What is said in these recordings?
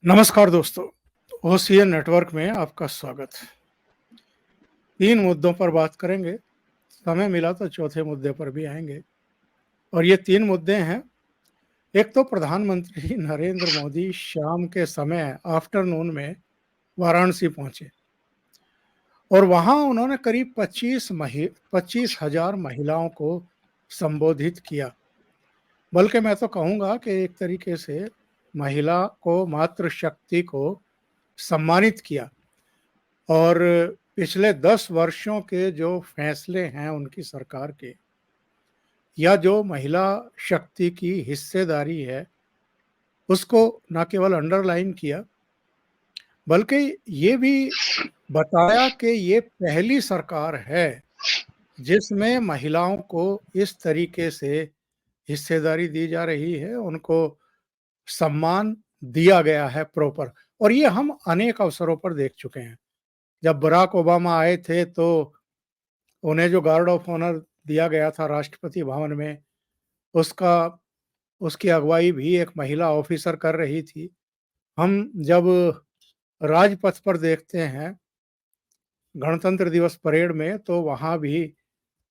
नमस्कार दोस्तों, OCN network में आपका स्वागत। 3 मुद्दों पर बात करेंगे, समय मिला तो चौथे मुद्दे पर भी आएंगे और ये 3 मुद्दे हैं। एक तो प्रधानमंत्री नरेंद्र मोदी शाम के समय आफ्टरनून में वाराणसी पहुंचे और वहां उन्होंने करीब 25,000 महिलाओं को संबोधित किया। बल्कि मैं तो कहूँगा कि एक तरीके से महिला को, मातृशक्ति को सम्मानित किया और पिछले 10 वर्षों के जो फैसले हैं उनकी सरकार के, या जो महिला शक्ति की हिस्सेदारी है, उसको न केवल अंडरलाइन किया, बल्कि ये भी बताया कि ये पहली सरकार है जिसमें महिलाओं को इस तरीके से हिस्सेदारी दी जा रही है, उनको सम्मान दिया गया है प्रॉपर। और ये हम अनेक अवसरों पर देख चुके हैं। जब बराक ओबामा आए थे तो उन्हें जो गार्ड ऑफ ऑनर दिया गया था राष्ट्रपति भवन में, उसकी अगुवाई भी एक महिला ऑफिसर कर रही थी। हम जब राजपथ पर देखते हैं गणतंत्र दिवस परेड में, तो वहाँ भी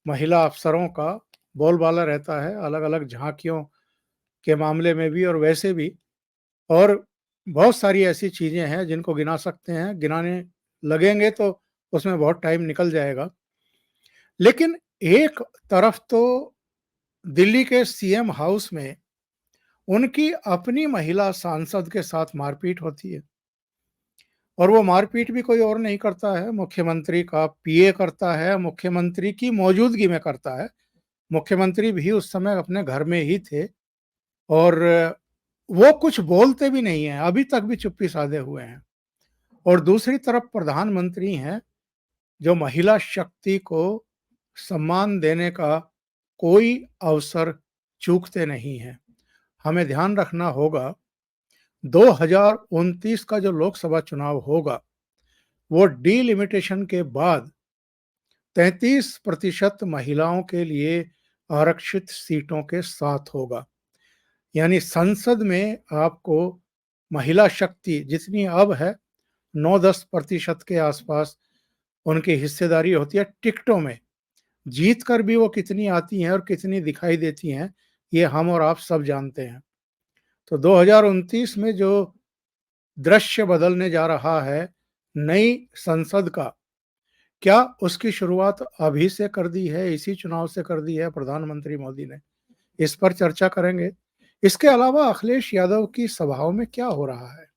महिला अफसरों का बोलबाला रहता है, अलग-अलग झांकियों के मामले में भी और वैसे भी। और बहुत सारी ऐसी चीज़ें हैं जिनको गिना सकते हैं, गिनाने लगेंगे तो उसमें बहुत टाइम निकल जाएगा। लेकिन एक तरफ तो दिल्ली के सीएम हाउस में उनकी अपनी महिला सांसद के साथ मारपीट होती है और वो मारपीट भी कोई और नहीं करता है, मुख्यमंत्री का पीए करता है, मुख्यमंत्री की मौजूदगी में करता है। मुख्यमंत्री भी उस समय अपने घर में ही थे और वो कुछ बोलते भी नहीं हैं, अभी तक भी चुप्पी साधे हुए हैं। और दूसरी तरफ प्रधानमंत्री हैं जो महिला शक्ति को सम्मान देने का कोई अवसर चूकते नहीं हैं। हमें ध्यान रखना होगा 2029 का जो लोकसभा चुनाव होगा वो डीलिमिटेशन के बाद 33% महिलाओं के लिए आरक्षित सीटों के साथ होगा। यानी संसद में आपको महिला शक्ति जितनी अब है 9-10% के आसपास उनकी हिस्सेदारी होती है। टिकटों में जीत कर भी वो कितनी आती हैं और कितनी दिखाई देती हैं, ये हम और आप सब जानते हैं। तो 2029 में जो दृश्य बदलने जा रहा है नई संसद का, क्या उसकी शुरुआत अभी से कर दी है, इसी चुनाव से कर दी है प्रधानमंत्री मोदी ने? इस पर चर्चा करेंगे। इसके अलावा अखिलेश यादव की सभाओं में क्या हो रहा है?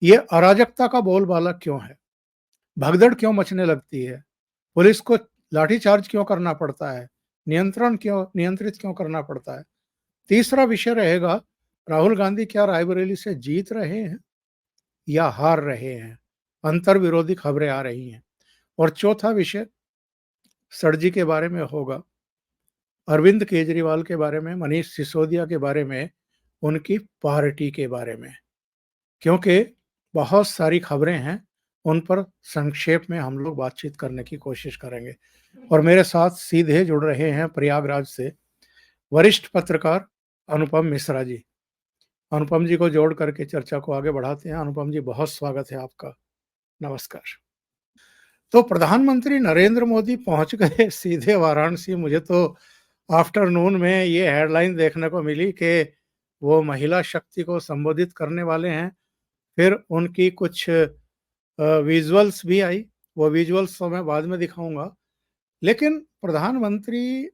ये अराजकता का बोलबाला क्यों है? भगदड़ क्यों मचने लगती है? पुलिस को लाठीचार्ज क्यों करना पड़ता है? नियंत्रित क्यों करना पड़ता है? तीसरा विषय रहेगा, राहुल गांधी क्या रायबरेली से जीत रहे हैं या हार रहे हैं? अंतर विरोधी खबरें आ रही हैं। और चौथा विषय सर के बारे में होगा, अरविंद केजरीवाल के बारे में, मनीष सिसोदिया के बारे में, उनकी पार्टी के बारे में, क्योंकि बहुत सारी खबरें हैं, उन पर संक्षेप में हम लोग बातचीत करने की कोशिश करेंगे। और मेरे साथ सीधे जुड़ रहे हैं प्रयागराज से वरिष्ठ पत्रकार अनुपम मिश्रा जी। अनुपम जी को जोड़ करके चर्चा को आगे बढ़ाते हैं। अनुपम जी, बहुत स्वागत है आपका। नमस्कार। तो प्रधानमंत्री नरेंद्र मोदी पहुंच गए सीधे वाराणसी। मुझे तो आफ्टरनून में ये हेडलाइन देखने को मिली कि वो महिला शक्ति को संबोधित करने वाले हैं। फिर उनकी कुछ विजुअल्स भी आई, वो विजुअल्स तो मैं बाद में दिखाऊंगा। लेकिन प्रधानमंत्री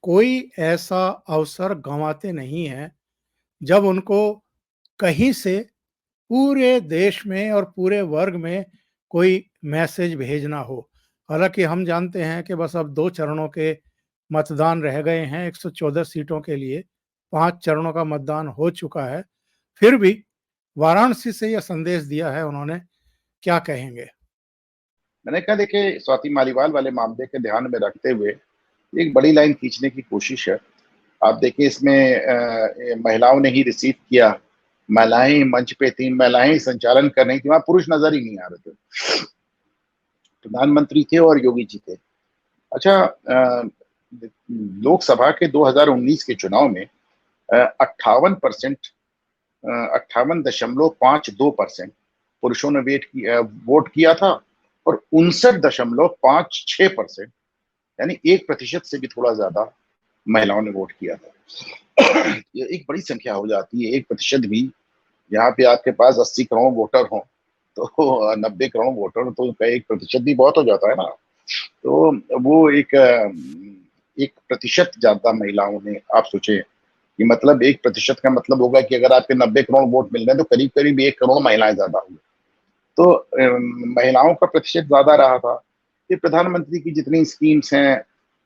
कोई ऐसा अवसर गंवाते नहीं हैं जब उनको कहीं से पूरे देश में और पूरे वर्ग में कोई मैसेज भेजना हो। हालांकि हम जानते हैं कि बस अब 2 चरणों के मतदान रह गए हैं 114 सीटों के लिए, 5 चरणों का मतदान हो चुका है। फिर भी वाराणसी से यह संदेश दिया है उन्होंने, क्या कहेंगे? मैंने कहा, देखिए, स्वाति मालीवाल वाले मामले के ध्यान में रखते हुए एक बड़ी लाइन खींचने की कोशिश है। आप देखिए, इसमें महिलाओं ने ही रिसीव किया, महिलाएं मंच पे थी, महिलाएं ही संचालन कर रही थी, वहां पुरुष नजर ही नहीं आ रहे थे। प्रधानमंत्री थे और योगी जी थे। अच्छा, लोकसभा के 2019 के चुनाव में 58% 58.52% पुरुषों ने वोट किया था और 59.56%, यानी 1% से भी थोड़ा ज्यादा महिलाओं ने वोट किया था। ये एक बड़ी संख्या हो जाती है, 1% भी। यहाँ पे आपके पास 80 करोड़ वोटर हों तो 90 करोड़ वोटर तो 1% भी बहुत हो जाता है ना। तो वो 1% ज्यादा महिलाओं ने, आप सोचे कि मतलब 1% का मतलब होगा कि अगर आपके 90 करोड़ वोट मिल रहे हैं तो करीब करीब 1 करोड़ महिलाएं ज्यादा हुई। तो महिलाओं का प्रतिशत ज्यादा रहा था। फिर प्रधानमंत्री की जितनी स्कीम्स हैं,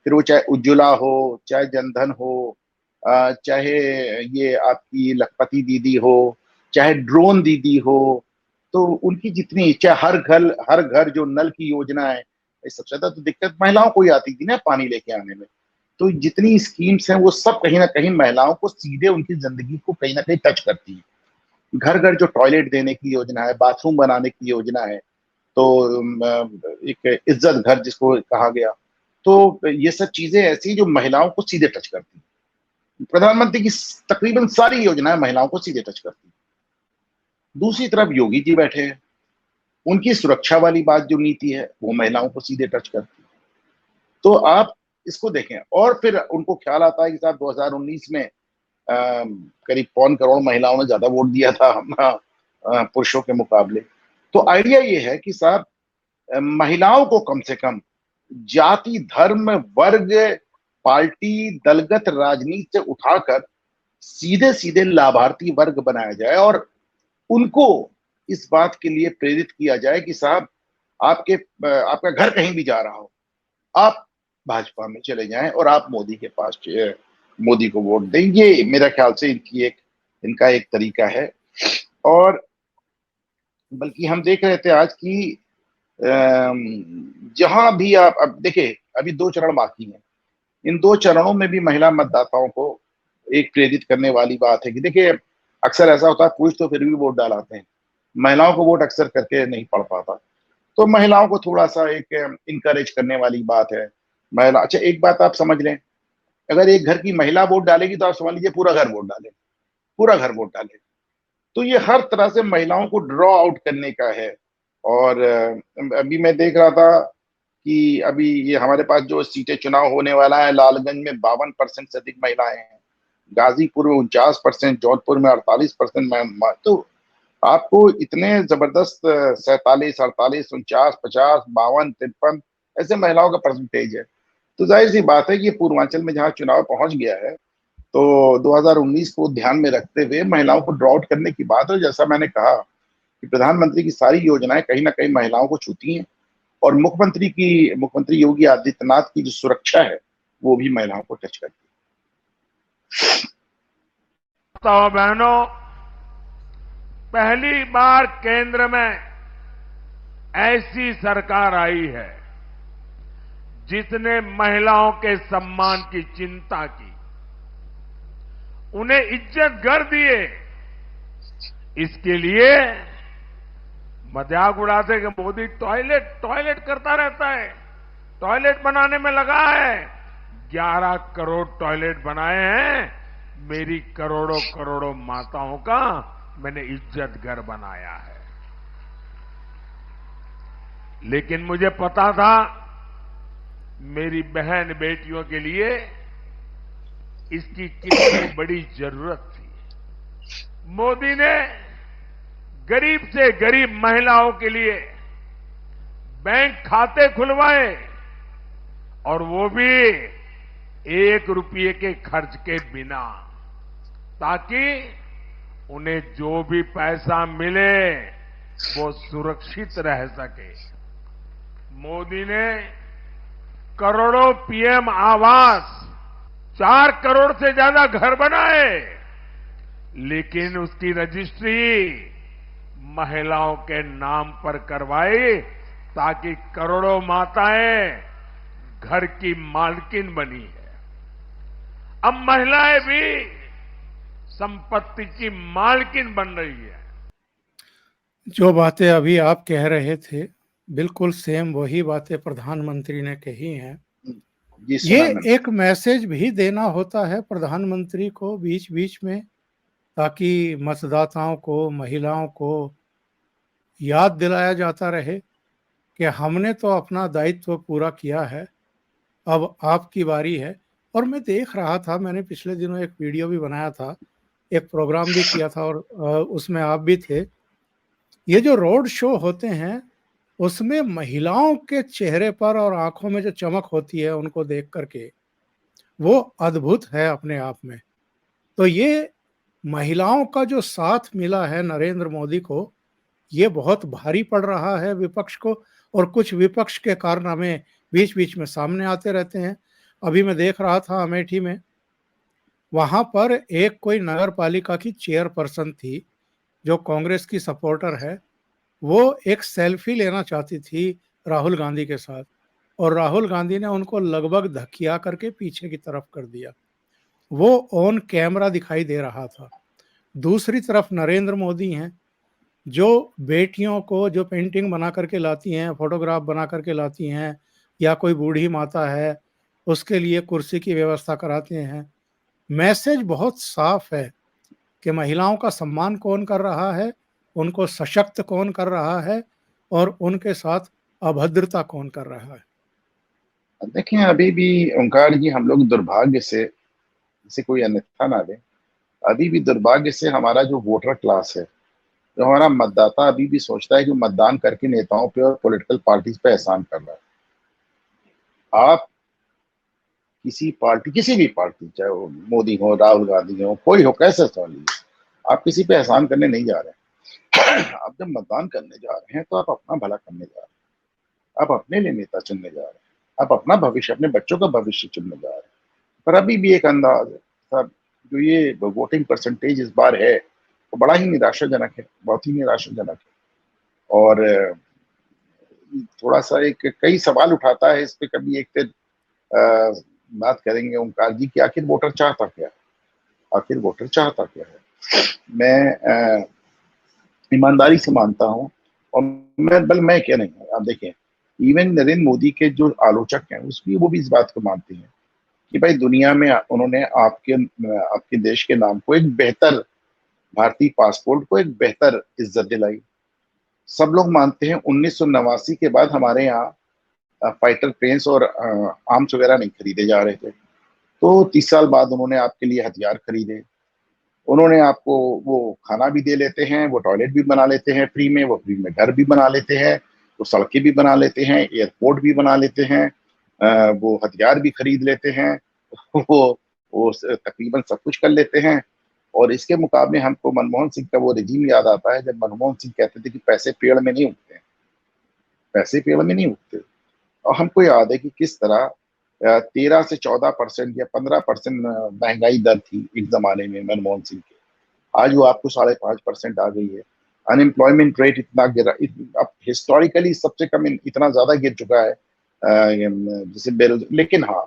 फिर वो चाहे उज्ज्वला हो, चाहे जनधन हो, चाहे ये आपकी लखपति दीदी हो, चाहे ड्रोन दीदी हो, तो उनकी जितनी, चाहे हर घर जो नल की योजना है, सबसे ज्यादा तो दिक्कत महिलाओं को ही आती थी ना पानी लेके आने में। तो जितनी स्कीम्स हैं वो सब कहीं ना कहीं महिलाओं को सीधे उनकी जिंदगी को कहीं ना कहीं टच करती है। घर घर जो टॉयलेट देने की योजना है, बाथरूम बनाने की योजना है, तो एक इज्जत घर जिसको कहा गया, तो ये सब चीजें ऐसी जो महिलाओं को सीधे टच करती है। प्रधानमंत्री की तकरीबन सारी योजनाएं महिलाओं को सीधे टच करती है। दूसरी तरफ योगी जी बैठे हैं, उनकी सुरक्षा वाली बात जो नीति है वो महिलाओं को सीधे टच करती है। तो आप इसको देखें, और फिर उनको ख्याल आता है कि साहब 2019 में करीब 5 करोड़ महिलाओं ने ज्यादा वोट दिया था पुरुषों के मुकाबले। तो आइडिया ये है कि साहब महिलाओं को कम से कम जाति, धर्म, वर्ग, पार्टी, दलगत राजनीति से उठाकर सीधे सीधे लाभार्थी वर्ग बनाया जाए और उनको इस बात के लिए प्रेरित किया जाए कि साहब आपका घर कहीं भी जा रहा हो, आप भाजपा में चले जाएं और आप मोदी के पास, मोदी को वोट दें। ये मेरा ख्याल से इनका एक तरीका है। और बल्कि हम देख रहे थे आज की जहां भी आप, अब देखिए अभी 2 चरण बाकी हैं, इन 2 चरणों में भी महिला मतदाताओं को एक प्रेरित करने वाली बात है कि देखिए अक्सर ऐसा होता है पुरुष तो फिर भी वोट डालाते हैं, महिलाओं को वोट अक्सर करके नहीं पड़ पाता। तो महिलाओं को थोड़ा सा एक इनकरेज करने वाली बात है। महिला, अच्छा एक बात आप समझ लें, अगर एक घर की महिला वोट डालेगी तो आप समझ लीजिए पूरा घर वोट डाले, पूरा घर वोट डाले। तो ये हर तरह से महिलाओं को ड्रॉ आउट करने का है। और अभी मैं देख रहा था कि अभी ये हमारे पास जो सीटें चुनाव होने वाला है, लालगंज में 52% से अधिक महिलाएं हैं, गाजीपुर में 49%, जौनपुर में 48%। तो आपको इतने जबरदस्त 47, 48, 49, 50, 52, 53 ऐसे महिलाओं का परसेंटेज है। तो जाहिर सी बात है कि पूर्वांचल में जहां चुनाव पहुंच गया है, तो 2019 को ध्यान में रखते हुए महिलाओं को ड्रॉ आउट करने की बात है। जैसा मैंने कहा कि प्रधानमंत्री की सारी योजनाएं कहीं ना कहीं महिलाओं को छूती हैं, और मुख्यमंत्री योगी आदित्यनाथ की जो सुरक्षा है वो भी महिलाओं को टच करती है। तो बहनों, पहली बार केंद्र में ऐसी सरकार आई है जिसने महिलाओं के सम्मान की चिंता की, उन्हें इज्जत घर दिए। इसके लिए मजाक उड़ाते कि मोदी टॉयलेट करता रहता है, टॉयलेट बनाने में लगा है। 11 करोड़ टॉयलेट बनाए हैं। मेरी करोड़ों करोड़ों माताओं का मैंने इज्जत घर बनाया है। लेकिन मुझे पता था मेरी बहन बेटियों के लिए इसकी कितनी बड़ी जरूरत थी। मोदी ने गरीब से गरीब महिलाओं के लिए बैंक खाते खुलवाए, और वो भी 1 रुपये के खर्च के बिना, ताकि उन्हें जो भी पैसा मिले वो सुरक्षित रह सके। मोदी ने करोड़ों पीएम आवास, 4 करोड़ से ज्यादा घर बनाए, लेकिन उसकी रजिस्ट्री महिलाओं के नाम पर करवाई, ताकि करोड़ों माताएं घर की मालकिन बनी है। अब महिलाएं भी संपत्ति की मालकिन बन रही है। जो बातें अभी आप कह रहे थे, बिल्कुल सेम वही बातें प्रधानमंत्री ने कही हैं। ये एक मैसेज भी देना होता है प्रधानमंत्री को बीच बीच में, ताकि मतदाताओं को, महिलाओं को याद दिलाया जाता रहे कि हमने तो अपना दायित्व पूरा किया है, अब आपकी बारी है। और मैं देख रहा था, मैंने पिछले दिनों एक वीडियो भी बनाया था, एक प्रोग्राम भी किया था, और उसमें आप भी थे। ये जो रोड शो होते हैं, उसमें महिलाओं के चेहरे पर और आंखों में जो चमक होती है उनको देख करके, वो अद्भुत है अपने आप में। तो ये महिलाओं का जो साथ मिला है नरेंद्र मोदी को, ये बहुत भारी पड़ रहा है विपक्ष को। और कुछ विपक्ष के कारनामे बीच बीच में सामने आते रहते हैं। अभी मैं देख रहा था अमेठी में, वहां पर एक कोई नगर पालिका की चेयरपर्सन थी जो कांग्रेस की सपोर्टर है, वो एक सेल्फी लेना चाहती थी राहुल गांधी के साथ, और राहुल गांधी ने उनको लगभग धकिया करके पीछे की तरफ कर दिया। वो ऑन कैमरा दिखाई दे रहा था। दूसरी तरफ नरेंद्र मोदी हैं, जो बेटियों को जो पेंटिंग बना करके लाती हैं, फोटोग्राफ बना करके लाती हैं, या कोई बूढ़ी माता है उसके लिए कुर्सी की व्यवस्था कराते हैं। मैसेज बहुत साफ है कि महिलाओं का सम्मान कौन कर रहा है, उनको सशक्त कौन कर रहा है, और उनके साथ अभद्रता कौन कर रहा है। देखिए, अभी भी ओंकार जी, हम लोग दुर्भाग्य से, इसे कोई अन्यथा ना ले, अभी भी दुर्भाग्य से हमारा जो वोटर क्लास है, जो हमारा मतदाता, अभी भी सोचता है कि मतदान करके नेताओं पे और पॉलिटिकल पार्टीज पे एहसान कर रहा है। आप किसी पार्टी, किसी भी पार्टी, चाहे वो मोदी हो, राहुल गांधी हो, कोई हो, कैसे समझ लीजिए, आप किसी पे एहसान करने नहीं जा रहे हैं। आप जब मतदान करने जा रहे हैं तो आप अपना भला करने जा रहे हैं, आप अपने लिए नेता चुनने जा रहे हैं, आप अपना भविष्य, अपने बच्चों का भविष्य चुनने जा रहे हैं। पर अभी भी एक अंदाज है साहब, जो ये वोटिंग परसेंटेज इस बार है, वो बड़ा ही निराशाजनक है, बहुत ही निराशाजनक है। और थोड़ा सा एक कई सवाल उठाता है इस पे। कभी एक पे बात करेंगे ओंकार जी कि आखिर वोटर चाहता क्या है, आखिर वोटर चाहता क्या है। मैं ईमानदारी से मानता हूँ, और मैं क्या नहीं, आप देखें, इवन नरेंद्र मोदी के जो आलोचक हैं उसकी, वो भी इस बात को मानते हैं कि भाई दुनिया में उन्होंने आपके देश के नाम को एक बेहतर, भारतीय पासपोर्ट को एक बेहतर इज्जत दिलाई। सब लोग मानते हैं 1989 के बाद हमारे यहाँ फाइटर प्लेन्स और आर्म्स वगैरह नहीं खरीदे जा रहे थे, तो 30 साल बाद उन्होंने आपके लिए हथियार खरीदे। उन्होंने आपको वो खाना भी दे लेते हैं, वो टॉयलेट भी बना लेते हैं फ्री में, वो फ्री में घर भी बना लेते हैं, वो सड़कें भी बना लेते हैं, एयरपोर्ट भी बना लेते हैं, वो हथियार भी खरीद लेते हैं, वो तकरीबन सब कुछ कर लेते हैं। और इसके मुकाबले हमको मनमोहन सिंह का वो रिजीम याद आता है, जब मनमोहन सिंह कहते थे कि पैसे पेड़ में नहीं उगते, पैसे पेड़ में नहीं उगते। और हमको याद है कि किस तरह 13 से 14% या 15% महंगाई दर थी एक जमाने में मनमोहन सिंह के। आज वो आपको 5.5% आ गई है। अनएम्प्लॉयमेंट रेट इतना गिरा, अब हिस्टोरिकली सबसे कम इतना ज्यादा गिर चुका है जैसे बेरोजगार। लेकिन हाँ,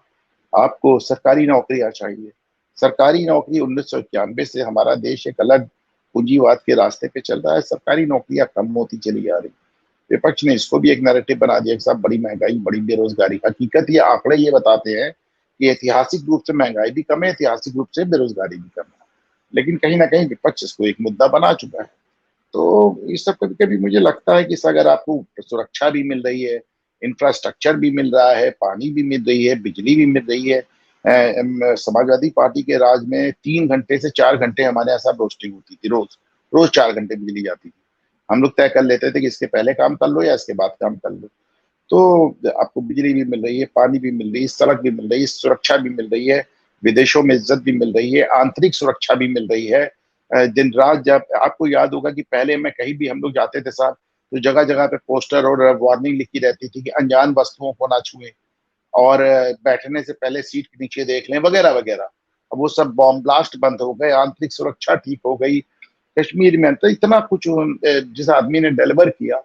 आपको सरकारी नौकरियां चाहिए। सरकारी नौकरी 1991 से हमारा देश एक अलग पूंजीवाद के रास्ते पे चल रहा है, सरकारी नौकरियां कम होती चली जा रही। विपक्ष ने इसको भी एक नैरेटिव बना दिया कि साहब बड़ी महंगाई, बड़ी बेरोजगारी। हकीकत ये आंकड़े ये बताते हैं कि ऐतिहासिक रूप से महंगाई भी कम है, ऐतिहासिक रूप से बेरोजगारी भी कम है। लेकिन कहीं ना कहीं विपक्ष इसको एक मुद्दा बना चुका है। तो इस सब कभी कभी मुझे लगता है कि अगर आपको सुरक्षा भी मिल रही है, इंफ्रास्ट्रक्चर भी मिल रहा है, पानी भी मिल रही है, बिजली भी मिल रही है। समाजवादी पार्टी के राज में 3 घंटे से 4 घंटे हमारे यहाँ सब रोस्टिंग होती थी, रोज रोज 4 घंटे बिजली जाती थी। हम लोग तय कर लेते थे कि इसके पहले काम कर लो या इसके बाद काम कर लो। तो आपको बिजली भी मिल रही है, पानी भी मिल रही है, सड़क भी मिल रही है, सुरक्षा भी मिल रही है, विदेशों में इज्जत भी मिल रही है, आंतरिक सुरक्षा भी मिल रही है। दिन रात, जब आपको याद होगा कि पहले में कहीं भी हम लोग जाते थे साहब, तो जगह जगह पे पोस्टर और वार्निंग लिखी रहती थी कि अनजान वस्तुओं को ना छुएं, और बैठने से पहले सीट के नीचे देख लें, वगैरह वगैरह। अब वो सब बॉम्ब ब्लास्ट बंद हो गए, आंतरिक सुरक्षा ठीक हो गई। कश्मीर में तो इतना कुछ जिस आदमी ने डिलीवर किया,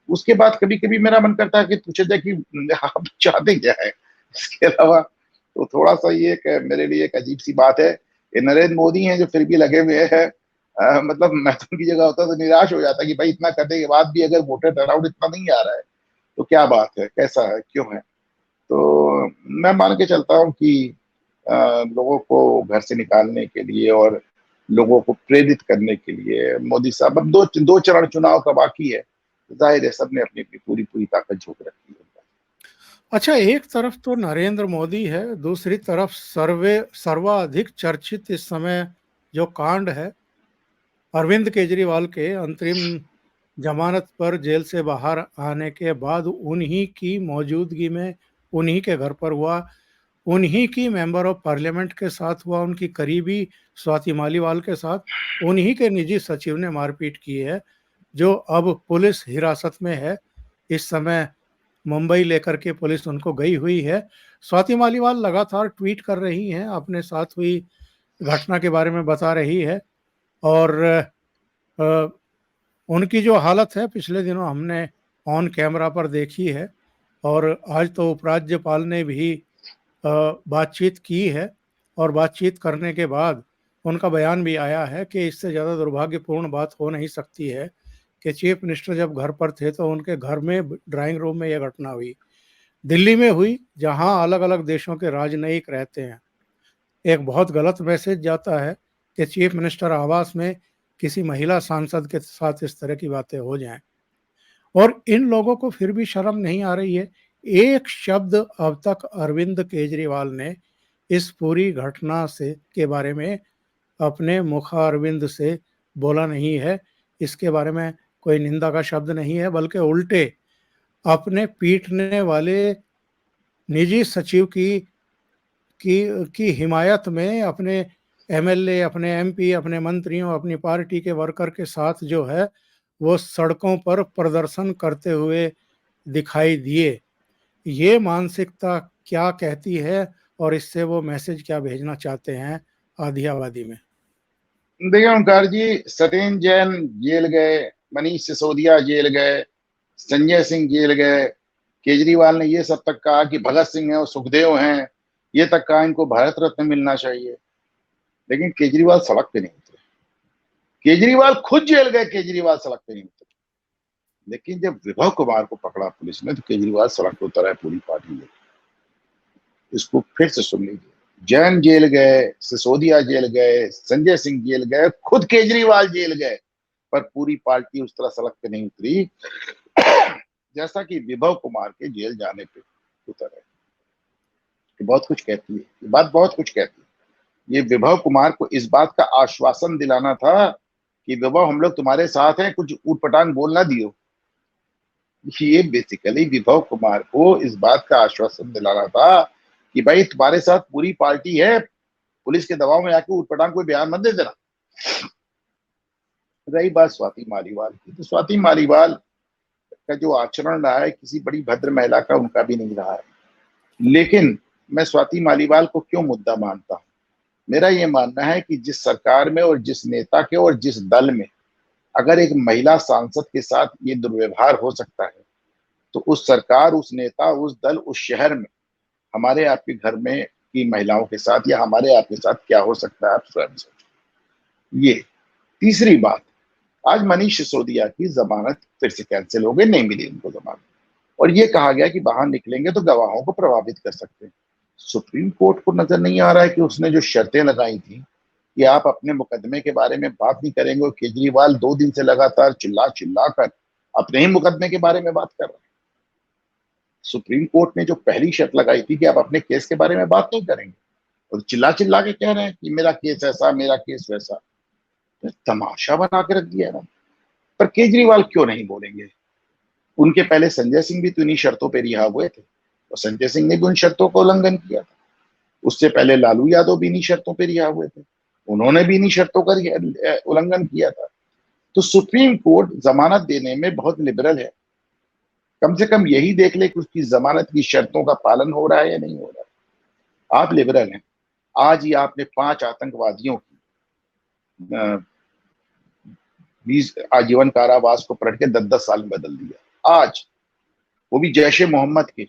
उसके बाद कभी कभी मेरा मन करता है कि पूछे जाए कि आप चाहते क्या है इसके अलावा। तो थोड़ा सा ये मेरे लिए एक अजीब सी बात है। ये नरेंद्र मोदी हैं जो फिर भी लगे हुए हैं। मतलब मैं तो उनकी जगह होता तो निराश हो जाता कि भाई इतना करने के बाद भी अगर वोटर टर्नआउट इतना नहीं आ रहा है तो क्या बात है, कैसा है, क्यों है। तो मैं मान के चलता हूँ कि लोगों को घर से निकालने के लिए और लोगों को प्रेरित करने के लिए मोदी साहब, अब दो चरण चुनाव का बाकी है, जाहिर है सबने अपनी अपनी पूरी पूरी ताकत झोंक रखी है। अच्छा, एक तरफ तो नरेंद्र मोदी है, दूसरी तरफ सर्वाधिक चर्चित इस समय जो कांड है, अरविंद केजरीवाल के अंतरिम जमानत पर जेल से बाहर आने के बाद उन्हीं की मौजूदगी में उन्हीं के घर पर हुआ, उन्हीं की मेंबर ऑफ पार्लियामेंट के साथ हुआ, उनकी करीबी स्वाति मालीवाल के साथ, उन्हीं के निजी सचिव ने मारपीट की है, जो अब पुलिस हिरासत में है। इस समय मुंबई लेकर के पुलिस उनको गई हुई है। स्वाति मालीवाल लगातार ट्वीट कर रही हैं, अपने साथ हुई घटना के बारे में बता रही है, और उनकी जो हालत है पिछले दिनों हमने ऑन कैमरा पर देखी है, और आज तो उपराज्यपाल ने भी बातचीत की है, और बातचीत करने के बाद उनका बयान भी आया है कि इससे ज़्यादा दुर्भाग्यपूर्ण बात हो नहीं सकती है कि चीफ मिनिस्टर जब घर पर थे तो उनके घर में ड्राइंग रूम में यह घटना हुई। दिल्ली में हुई, जहां अलग अलग देशों के राजनयिक रहते हैं। एक बहुत गलत मैसेज जाता है कि चीफ मिनिस्टर आवास में किसी महिला सांसद के साथ इस तरह की बातें हो जाएं, और इन लोगों को फिर भी शर्म नहीं आ रही है। एक शब्द अब तक अरविंद केजरीवाल ने इस पूरी घटना से के बारे में अपने मुखारविंद से बोला नहीं है। इसके बारे में कोई निंदा का शब्द नहीं है, बल्कि उल्टे अपने पीटने वाले निजी सचिव की हिमायत में अपने एमएलए, अपने एमपी, अपने मंत्रियों, अपनी पार्टी के वर्कर के साथ जो है वो सड़कों पर प्रदर्शन करते हुए दिखाई दिए। ये मानसिकता क्या कहती है, और इससे वो मैसेज क्या भेजना चाहते हैं आधी आबादी में? देखिए ओंकार जी, सत्येंद्र जैन जेल गए, मनीष सिसोदिया जेल गए, संजय सिंह जेल गए, केजरीवाल ने ये सब तक कहा कि भगत सिंह है और सुखदेव हैं, ये तक कहा इनको भारत रत्न मिलना चाहिए, लेकिन केजरीवाल सड़क पे नहीं उतरे। केजरीवाल खुद जेल गए, केजरीवाल सड़क पे नहीं उतरे। लेकिन जब विभव कुमार को पकड़ा पुलिस ने तो केजरीवाल सड़क पे उतर है पूरी पार्टी में। इसको फिर से सुन लीजिए, जैन जेल गए, सिसोदिया जेल गए, संजय सिंह जेल गए, खुद केजरीवाल जेल गए, पर पूरी पार्टी उस तरह सड़क पे नहीं उतरी जैसा कि विभव कुमार के जेल जाने पे उतर है। बहुत कुछ कहती है ये बात, बहुत कुछ कहती है। ये विभव कुमार को इस बात का आश्वासन दिलाना था कि विभव हम लोग तुम्हारे साथ हैं, कुछ ऊटपटांग बोल ना दियो। ये बेसिकली विभव कुमार को इस बात का आश्वासन दिलाना था कि भाई तुम्हारे साथ पूरी पार्टी है, पुलिस के दबाव में आके ऊटपटांग कोई बयान मत दे देना। रही बात स्वाति मालीवाल की, तो स्वाति मालीवाल का जो आचरण रहा है किसी बड़ी भद्र महिला का उनका भी नहीं रहा है, लेकिन मैं स्वाति मालीवाल को क्यों मुद्दा मानता हूं? मेरा ये मानना है कि जिस सरकार में और जिस नेता के और जिस दल में अगर एक महिला सांसद के साथ ये दुर्व्यवहार हो सकता है, तो उस सरकार, उस नेता, उस दल, उस शहर में हमारे आपके घर में की महिलाओं के साथ या हमारे आपके साथ क्या हो सकता है, आप स्वयं सोचो। ये तीसरी बात, आज मनीष सिसोदिया की जमानत फिर से कैंसिल हो गई, नहीं मिली उनको जमानत, और ये कहा गया कि बाहर निकलेंगे तो गवाहों को प्रभावित कर सकते हैं। सुप्रीम कोर्ट को नजर नहीं आ रहा है कि उसने जो शर्तें लगाई थी कि आप अपने मुकदमे के बारे में बात नहीं करेंगे, और केजरीवाल 2 दिन से लगातार चिल्ला चिल्ला कर अपने ही मुकदमे के बारे में बात कर रहे हैं। सुप्रीम कोर्ट ने जो पहली शर्त लगाई थी कि आप अपने केस के बारे में बात नहीं करेंगे, और चिल्ला चिल्ला के कह रहे हैं कि मेरा केस ऐसा, मेरा केस वैसा, तो तमाशा बना के रख दिया ना। पर केजरीवाल क्यों नहीं बोलेंगे? उनके पहले संजय सिंह भी तो इन्हीं शर्तों पर रिहा हुए थे, और संजय सिंह ने भी उन शर्तों का उल्लंघन किया था। उससे पहले लालू यादव भी इन्हीं शर्तों पर रिहा हुए थे, उन्होंने भी इन्हीं शर्तों का उल्लंघन किया था। तो सुप्रीम कोर्ट जमानत देने में बहुत लिबरल है, कम से कम यही देख ले कि उसकी जमानत की शर्तों का पालन हो रहा है या नहीं हो रहा है। आप लिबरल हैं, आज ही आपने 5 आतंकवादियों की 20 आजीवन कारावास को पलट के 10-10 साल में बदल दिया, आज वो भी जैश ए मोहम्मद के,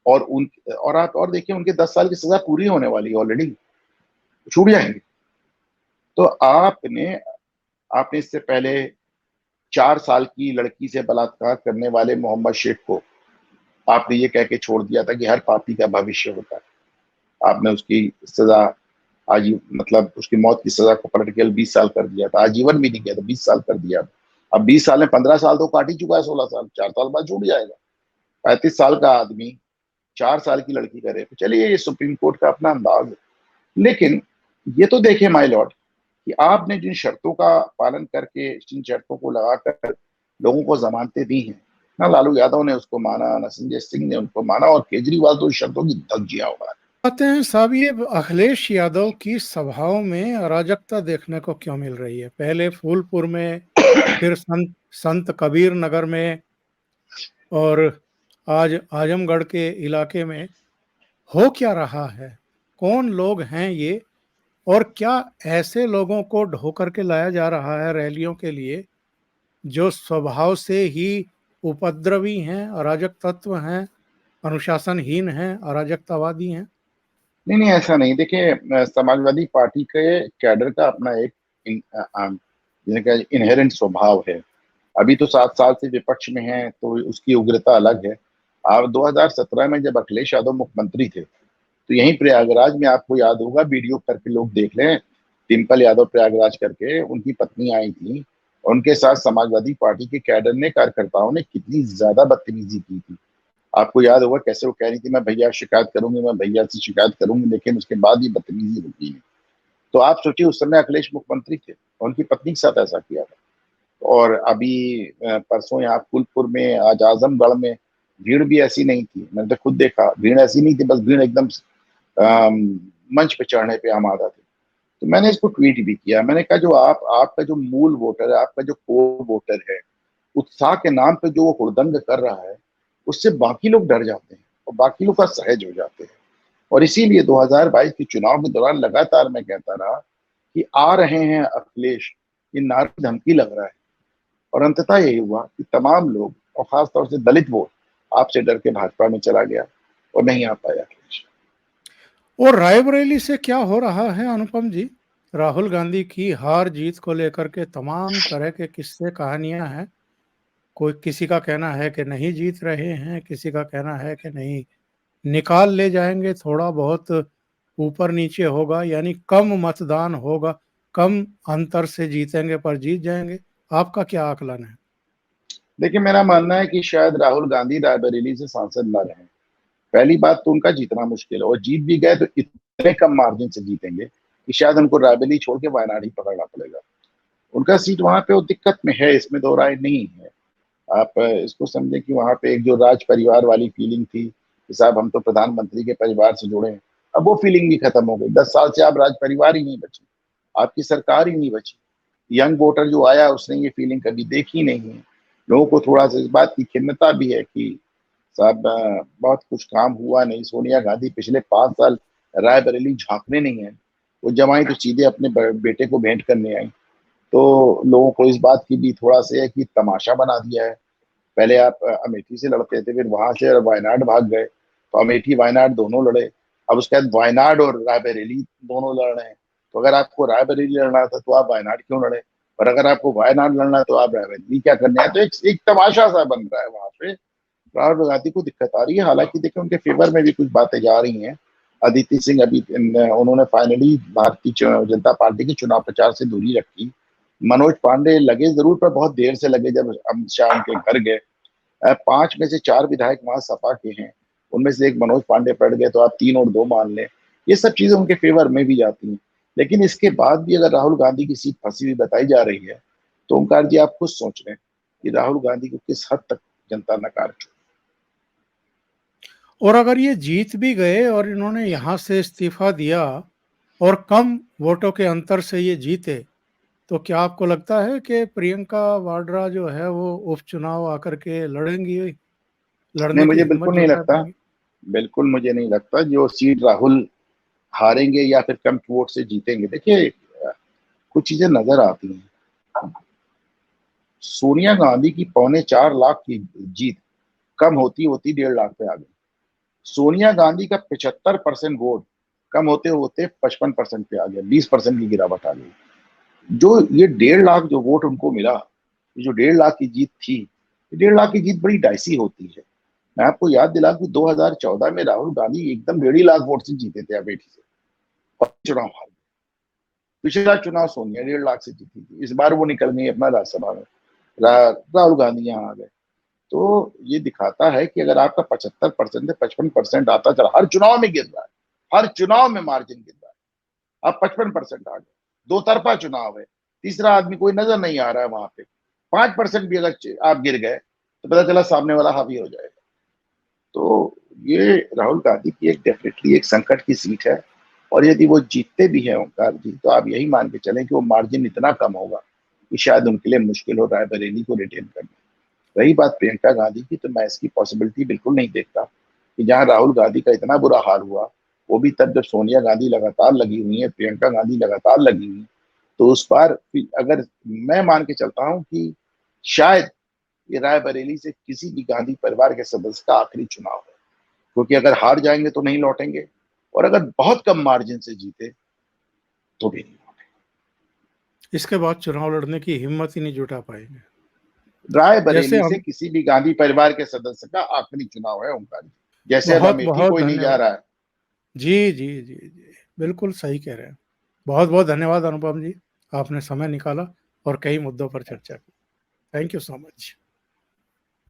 और आप और देखिए उनके 10 साल की सजा पूरी होने वाली है, ऑलरेडी छूट जाएंगे। तो आपने इससे पहले 4 साल की लड़की से बलात्कार करने वाले मोहम्मद शेख को आपने ये कह के छोड़ दिया था कि हर पापी का भविष्य होता है। आपने उसकी सजा मतलब उसकी मौत की सजा को पॉलिटिकल 20 साल कर दिया था, आजीवन भी नहीं किया था, 20 साल कर दिया। अब 20 साल में 15 साल तो काट ही चुका है, 16 साल 4 साल बाद छूट जाएगा। 35 साल का आदमी 4 साल की लड़की करे, तो चलिए ये सुप्रीम कोर्ट का अपना अंदाज है। लेकिन ये तो देखे माय लॉर्ड कि आपने जिन शर्तों का पालन करके, जिन शर्तों को लगाकर लोगों को जमानतें दी हैं, ना लालू यादव ने उसको माना, ना संजय सिंह ने उनको माना, और केजरीवाल तो शर्तों की धज्जियां उड़ा रहे। कहते हैं साहब, ये अखिलेश यादव की सभाओं में अराजकता देखने को क्यों मिल रही है? पहले फूलपुर में, फिर संत कबीर नगर में, और आज आजमगढ़ के इलाके में हो क्या रहा है? कौन लोग हैं ये, और क्या ऐसे लोगों को ढो करके लाया जा रहा है रैलियों के लिए जो स्वभाव से ही उपद्रवी हैं, अराजक तत्व हैं, अनुशासनहीन हैं, अराजकतावादी हैं? नहीं, ऐसा नहीं। देखिए, समाजवादी पार्टी के कैडर का अपना एक इनहेरेंट स्वभाव है। अभी तो 7 साल से विपक्ष में है, तो उसकी उग्रता अलग है। आप 2017 में जब अखिलेश यादव मुख्यमंत्री थे, तो यहीं प्रयागराज में, आपको याद होगा, वीडियो करके लोग देख लें, डिम्पल यादव प्रयागराज करके उनकी पत्नी आई थी, और उनके साथ समाजवादी पार्टी के कैडर ने, कार्यकर्ताओं ने कितनी ज्यादा बदतमीजी की थी। आपको याद होगा कैसे वो कह रही थी, मैं भैया शिकायत करूंगी, मैं भैया से शिकायत करूंगी, लेकिन उसके बाद ही बदतमीजी रुकी नहीं। तो आप सोचिए, उस समय अखिलेश मुख्यमंत्री थे और उनकी पत्नी के साथ ऐसा किया था। और अभी परसों यहाँ फूलपुर में, आज आजमगढ़ में भीड़ भी ऐसी नहीं थी। मैंने तो खुद देखा, भीड़ ऐसी नहीं थी, बस भीड़ एकदम मंच पे चढ़ने पे आमादा थे। तो मैंने इसको ट्वीट भी किया। मैंने कहा, जो आपका जो मूल वोटर है, आपका जो कोर वोटर है, उत्साह के नाम पे जो वो हुड़दंग कर रहा है, उससे बाकी लोग डर जाते हैं और बाकी लोग असहज हो जाते हैं। और इसीलिए 2022 के चुनाव के दौरान लगातार मैं कहता रहा कि आ रहे हैं अखिलेश, ये नारी धमकी लग रहा है। और अंततः यही हुआ कि तमाम लोग, और खासतौर से दलित वोट, आपसे डर के भाजपा में चला गया और नहीं आ पाया अखिलेश। और रायबरेली से क्या हो रहा है अनुपम जी? राहुल गांधी की हार जीत को लेकर के तमाम तरह के किस्से कहानियां हैं। कोई, किसी का कहना है कि नहीं जीत रहे हैं, किसी का कहना है कि नहीं, निकाल ले जाएंगे, थोड़ा बहुत ऊपर नीचे होगा, यानी कम मतदान होगा, कम अंतर से जीतेंगे पर जीत जाएंगे। आपका क्या आकलन है? देखिए, मेरा मानना है कि शायद राहुल गांधी रायबरेली से सांसद न रहे। पहली बात तो उनका जीतना मुश्किल है, और जीत भी गए तो इतने कम मार्जिन से जीतेंगे कि शायद उनको रायबरेली छोड़ के वायनाड ही पकड़ना पड़ेगा। उनका सीट वहां पे वो दिक्कत में है, इसमें दो राय नहीं है। आप इसको समझे कि वहां पे एक जो राज परिवार वाली फीलिंग थी कि साहब हम तो प्रधानमंत्री के परिवार से जुड़े हैं, अब वो फीलिंग भी खत्म हो गई। 10 साल से आप राज परिवार ही नहीं बची, आपकी सरकार ही नहीं बची। यंग वोटर जो आया, उसने ये फीलिंग कभी देखी नहीं है। लोगों को थोड़ा सा इस बात की खिन्नता भी है कि साहब बहुत कुछ काम हुआ नहीं। सोनिया गांधी पिछले 5 साल रायबरेली झांकने नहीं है, वो जमाई तो सीधे अपने बेटे को भेंट करने आई। तो लोगों को इस बात की भी थोड़ा सा है कि तमाशा बना दिया है। पहले आप अमेठी से लड़ते थे, फिर वहां से वायनाड भाग गए, तो अमेठी वायनाड दोनों लड़े। अब उसके बाद वायनाड और रायबरेली दोनों लड़ रहे हैं। तो अगर आपको रायबरेली लड़ना था तो आप वायनाड क्यों लड़े, और अगर आपको वायनाड लड़ना है तो आप रायबरेली क्या करने आए? तो एक तमाशा सा बन रहा है वहां पे। राहुल गांधी को दिक्कत आ रही है। हालांकि देखिए, उनके फेवर में भी कुछ बातें जा रही हैं। अदिति सिंह अभी उन्होंने फाइनली भारतीय जनता पार्टी के चुनाव प्रचार से दूरी रखी। मनोज पांडे लगे जरूर, पर बहुत देर से लगे। जब अमित शाह उनके घर गए, 5 में से 4 विधायक वहां सपा के हैं, उनमें से एक मनोज पांडे पड़ गए, तो आप 3 और 2 मान लें। ये सब चीजें उनके फेवर में भी जाती हैं। लेकिन इसके बाद भी अगर राहुल गांधी की सीट फंसी हुई बताई जा रही है, तो ओंकार जी आप खुद सोच रहे हैं कि राहुल गांधी को किस हद तक जनता नकार चुकी। और अगर ये जीत भी गए और इन्होंने यहाँ से इस्तीफा दिया और कम वोटों के अंतर से ये जीते, तो क्या आपको लगता है कि प्रियंका वाड्रा जो है वो उपचुनाव आकर के लड़ेंगी, नहीं, लड़ने की मुझे हिम्मत बिल्कुल नहीं जुटा लगता। पाएंगी? बिल्कुल मुझे नहीं लगता जो सीट राहुल हारेंगे या फिर कम वोट से जीतेंगे। देखिए, कुछ चीजें नजर आती हैं। सोनिया गांधी की 3.25 लाख की जीत कम होती होती 1.5 लाख पे आ गई। सोनिया गांधी का 75% वोट कम होते होते 55% पे आ गया, 20% की गिरावट आ गई। जो ये 1.5 लाख जो वोट उनको मिला, ये जो 1.5 लाख की जीत थी, ये 1.5 लाख की जीत बड़ी डाइसी होती है। मैं आपको याद दिला कि 2014 में राहुल गांधी एकदम 1.5 लाख वोट से जीते थे अमेठी से, और चुनाव हार गए। पिछला चुनाव सोनिया 1.5 लाख से जीती थी, इस बार वो निकल गई अपना राज्यसभा में, राहुल गांधी यहाँ आ गए। तो ये दिखाता है कि अगर आपका 75% से 55% आता चला, हर चुनाव में गिर रहा है, हर चुनाव में मार्जिन गिर रहा है, अब 55% आ गए, दो तरफा चुनाव है, तीसरा आदमी कोई नजर नहीं आ रहा है वहां पे। 5% भी अगर आप गिर गए तो पता चला सामने वाला हावी हो जाएगा। तो ये राहुल गांधी की एक डेफिनेटली एक संकट की सीट है, और यदि वो जीतते भी हैं ओंकार जी, तो आप यही मान के चलें कि वो मार्जिन इतना कम होगा कि शायद उनके लिए मुश्किल हो रायबरेली को रिटेन करना। रही बात प्रियंका गांधी की, तो मैं इसकी पॉसिबिलिटी बिल्कुल नहीं देखता कि जहां राहुल गांधी का इतना बुरा हाल हुआ, वो भी तब जब सोनिया गांधी लगातार लगी हुई है, प्रियंका गांधी लगातार लगी हुई, तो उस बार अगर मैं मान के चलता हूं कि शायद ये रायबरेली से किसी भी गांधी परिवार के सदस्य का आखिरी चुनाव है, क्योंकि अगर हार जाएंगे तो नहीं लौटेंगे, और अगर बहुत कम मार्जिन से जीते तो भी नहीं लौटेंगे। इसके बाद चुनाव लड़ने की हिम्मत ही नहीं जुटा पाएंगे। रायबरेली से किसी भी गांधी परिवार के सदस्य का आखिरी चुनाव है ओंकार जी, जैसे अब अमेठी कोई नहीं जा रहा है। जी जी जी जी, बिल्कुल सही कह रहे हैं। बहुत बहुत धन्यवाद अनुपम जी, आपने समय निकाला और कई मुद्दों पर चर्चा की। Thank you so much.